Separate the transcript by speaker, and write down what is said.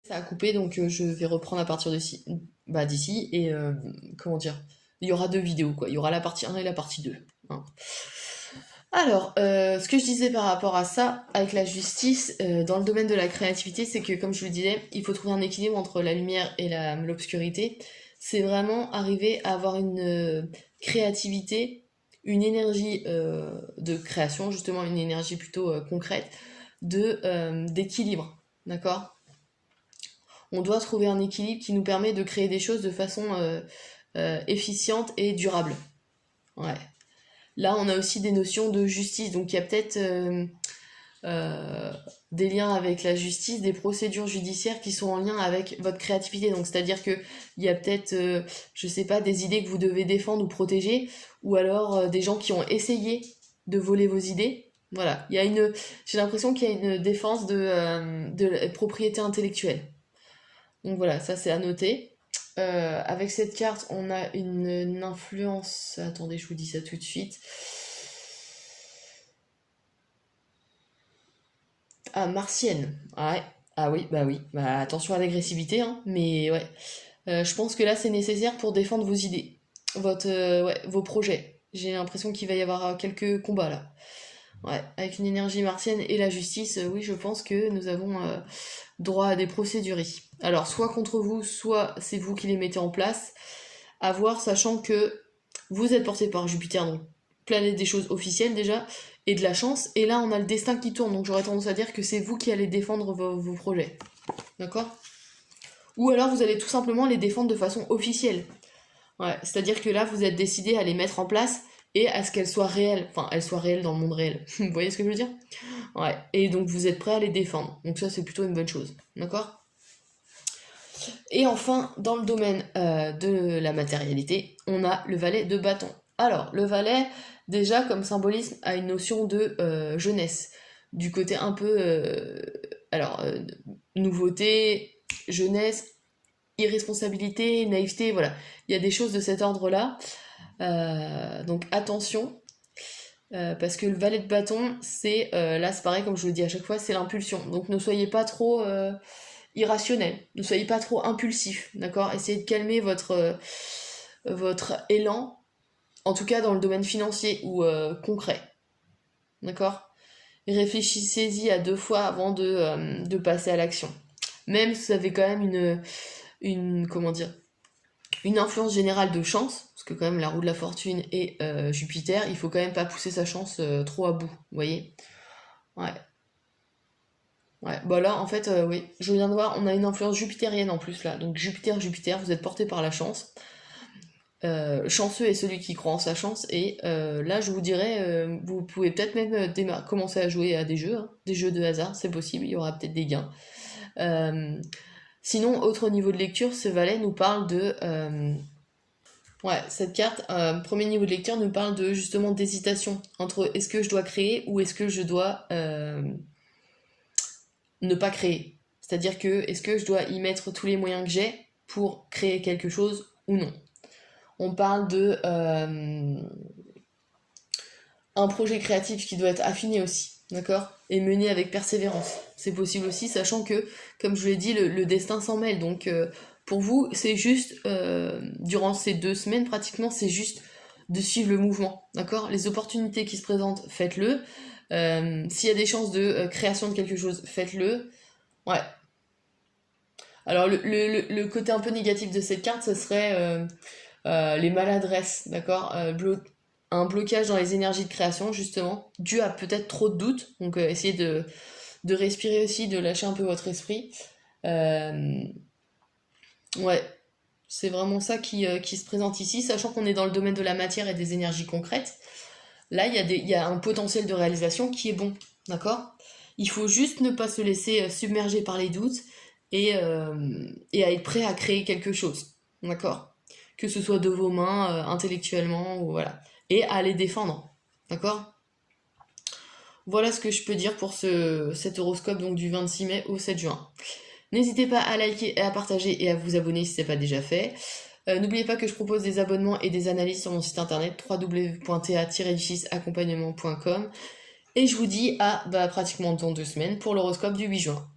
Speaker 1: Ça a coupé, donc je vais reprendre à partir d'ici. Bah, d'ici, et comment dire? Il y aura deux vidéos, quoi. Il y aura la partie 1 et la partie 2. Hein. Alors, ce que je disais par rapport à ça, avec la justice, dans le domaine de la créativité, c'est que, comme je vous le disais, il faut trouver un équilibre entre la lumière et l'obscurité. C'est vraiment arriver à avoir une créativité, une énergie de création, justement une énergie plutôt concrète, d'équilibre, d'accord? On doit trouver un équilibre qui nous permet de créer des choses de façon efficiente et durable. Ouais. Là, on a aussi des notions de justice, donc il y a peut-être euh, des liens avec la justice, des procédures judiciaires qui sont en lien avec votre créativité. Donc, c'est-à-dire que il y a peut-être, je sais pas, des idées que vous devez défendre ou protéger, ou alors des gens qui ont essayé de voler vos idées. Voilà, j'ai l'impression qu'il y a une défense de la propriété intellectuelle. Donc voilà, ça c'est à noter. Avec cette carte, on a une influence. Attendez, je vous dis ça tout de suite. Ah, martienne. Ah ouais. Ah oui, bah oui. Bah attention à l'agressivité, hein. Mais ouais. Je pense que là, c'est nécessaire pour défendre vos idées, ouais, vos projets. J'ai l'impression qu'il va y avoir quelques combats là. Ouais, avec une énergie martienne et la justice, oui, je pense que nous avons droit à des procéduries. Alors, soit contre vous, soit c'est vous qui les mettez en place. À voir, sachant que vous êtes porté par Jupiter, donc planète des choses officielles déjà, et de la chance. Et là, on a le destin qui tourne, donc j'aurais tendance à dire que c'est vous qui allez défendre vos projets. D'accord? Ou alors vous allez tout simplement les défendre de façon officielle. Ouais, c'est-à-dire que là, vous êtes décidé à les mettre en place et à ce qu'elles soient réelles. Enfin, elles soient réelles dans le monde réel. Vous voyez ce que je veux dire? Ouais, et donc vous êtes prêt à les défendre. Donc ça, c'est plutôt une bonne chose. D'accord? Et enfin, dans le domaine de la matérialité, on a le valet de bâton. Alors, le valet, déjà, comme symbolisme, a une notion de jeunesse. Du côté un peu, alors, nouveauté, jeunesse, irresponsabilité, naïveté, voilà. Il y a des choses de cet ordre-là. Donc attention, parce que le valet de bâton, là c'est pareil comme je vous le dis à chaque fois, c'est l'impulsion. Donc ne soyez pas trop irrationnel, ne soyez pas trop impulsif, d'accord? Essayez de calmer votre élan, en tout cas dans le domaine financier ou concret, d'accord? Réfléchissez-y à deux fois avant de passer à l'action. Même si vous avez quand même comment dire, une influence générale de chance, parce que quand même la roue de la fortune et Jupiter, il faut quand même pas pousser sa chance trop à bout, vous voyez? Ouais. Ouais, bah là en fait, oui, je viens de voir, on a une influence jupitérienne en plus là. Donc Jupiter, vous êtes porté par la chance. Chanceux est celui qui croit en sa chance. Et là, je vous dirais, vous pouvez peut-être même commencer à jouer à des jeux, hein, des jeux de hasard, c'est possible, il y aura peut-être des gains. Sinon, autre niveau de lecture, ce valet nous parle de ouais, cette carte, premier niveau de lecture, nous parle de justement d'hésitation entre est-ce que je dois créer ou est-ce que je dois ne pas créer. C'est-à-dire que est-ce que je dois y mettre tous les moyens que j'ai pour créer quelque chose ou non. On parle de un projet créatif qui doit être affiné aussi, d'accord? Et mené avec persévérance. C'est possible aussi, sachant que, comme je vous l'ai dit, le destin s'en mêle. Donc, pour vous, c'est juste, durant ces 2 semaines, pratiquement, c'est juste de suivre le mouvement, d'accord? Les opportunités qui se présentent, faites-le. S'il y a des chances de création de quelque chose, faites-le. Ouais. Alors, le côté un peu négatif de cette carte, ce serait les maladresses, d'accord? Un blocage dans les énergies de création, justement, dû à peut-être trop de doutes. Donc, essayez de respirer aussi, de lâcher un peu votre esprit. Euh, ouais, c'est vraiment ça qui se présente ici, sachant qu'on est dans le domaine de la matière et des énergies concrètes. Là, il y a un potentiel de réalisation qui est bon, d'accord? Il faut juste ne pas se laisser submerger par les doutes et à être prêt à créer quelque chose, d'accord? Que ce soit de vos mains, intellectuellement, ou voilà. Et à les défendre, d'accord? Voilà ce que je peux dire pour cet horoscope donc du 26 mai au 7 juin. N'hésitez pas à liker et à partager et à vous abonner si ce n'est pas déjà fait. N'oubliez pas que je propose des abonnements et des analyses sur mon site internet www.ta-accompagnement.com et je vous dis à pratiquement dans 2 semaines pour l'horoscope du 8 juin.